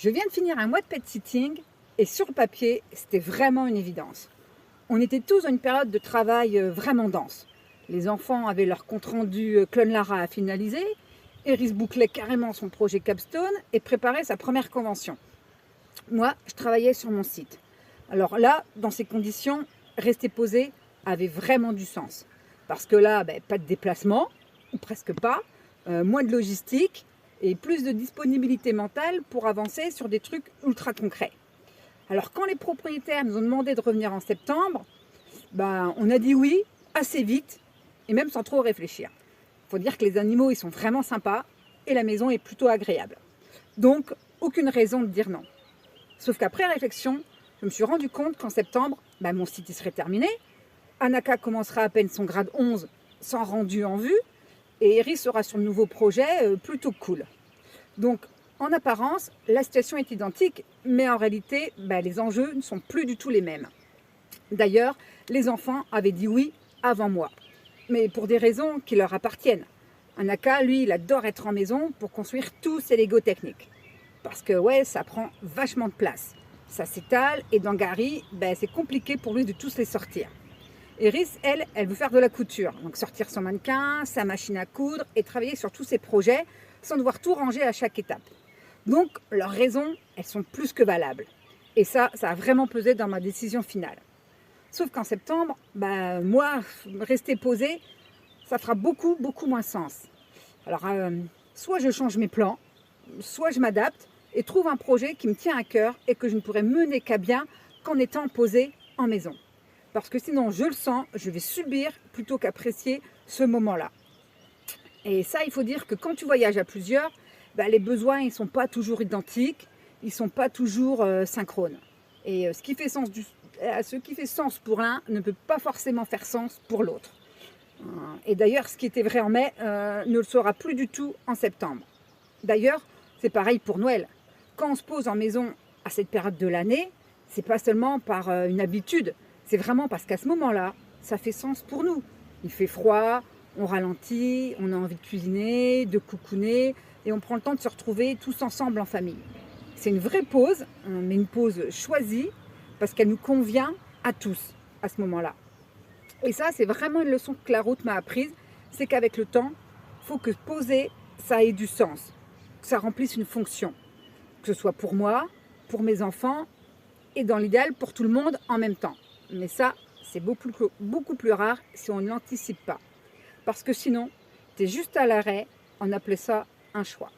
Je viens de finir un mois de pet-sitting et sur le papier, c'était vraiment une évidence. On était tous dans une période de travail vraiment dense. Les enfants avaient leur compte-rendu Clone-Lara à finaliser, Iris bouclait carrément son projet Capstone et préparait sa première convention. Moi, je travaillais sur mon site. Alors là, dans ces conditions, rester posé avait vraiment du sens. Parce que là, pas de déplacement, ou presque pas, moins de logistique et plus de disponibilité mentale pour avancer sur des trucs ultra concrets. Alors quand les propriétaires nous ont demandé de revenir en septembre, on a dit oui assez vite et même sans trop réfléchir. Il faut dire que les animaux ils sont vraiment sympas et la maison est plutôt agréable. Donc aucune raison de dire non. Sauf qu'après réflexion, je me suis rendu compte qu'en septembre, mon site il serait terminé, Anaka commencera à peine son grade 11 sans rendu en vue et Iris sera sur le nouveau projet plutôt cool. Donc en apparence, la situation est identique, mais en réalité, les enjeux ne sont plus du tout les mêmes. D'ailleurs, les enfants avaient dit oui avant moi, mais pour des raisons qui leur appartiennent. Anaka, lui, il adore être en maison pour construire tous ses Lego techniques. Parce que ça prend vachement de place. Ça s'étale et dans Gary, c'est compliqué pour lui de tous les sortir. Iris, elle veut faire de la couture, donc sortir son mannequin, sa machine à coudre et travailler sur tous ses projets sans devoir tout ranger à chaque étape. Donc, leurs raisons, elles sont plus que valables. Et ça a vraiment pesé dans ma décision finale. Sauf qu'en septembre, moi, rester posé, ça fera beaucoup moins sens. Alors, soit je change mes plans, soit je m'adapte et trouve un projet qui me tient à cœur et que je ne pourrai mener qu'à bien qu'en étant posé en maison. Parce que sinon, je le sens, je vais subir plutôt qu'apprécier ce moment-là. Et ça, il faut dire que quand tu voyages à plusieurs, les besoins ils ne sont pas toujours identiques, ils ne sont pas toujours synchrones. Et ce qui fait sens pour l'un ne peut pas forcément faire sens pour l'autre. Et d'ailleurs, ce qui était vrai en mai ne le sera plus du tout en septembre. D'ailleurs, c'est pareil pour Noël. Quand on se pose en maison à cette période de l'année, c'est pas seulement par une habitude, c'est vraiment parce qu'à ce moment-là, ça fait sens pour nous. Il fait froid, on ralentit, on a envie de cuisiner, de coucouner, et on prend le temps de se retrouver tous ensemble en famille. C'est une vraie pause, mais une pause choisie, parce qu'elle nous convient à tous à ce moment-là. Et ça, c'est vraiment une leçon que la route m'a apprise, c'est qu'avec le temps, il faut que poser, ça ait du sens, que ça remplisse une fonction, que ce soit pour moi, pour mes enfants, et dans l'idéal pour tout le monde en même temps. Mais ça, c'est beaucoup plus rare si on ne l'anticipe pas. Parce que sinon, tu es juste à l'arrêt, on appelait ça un choix.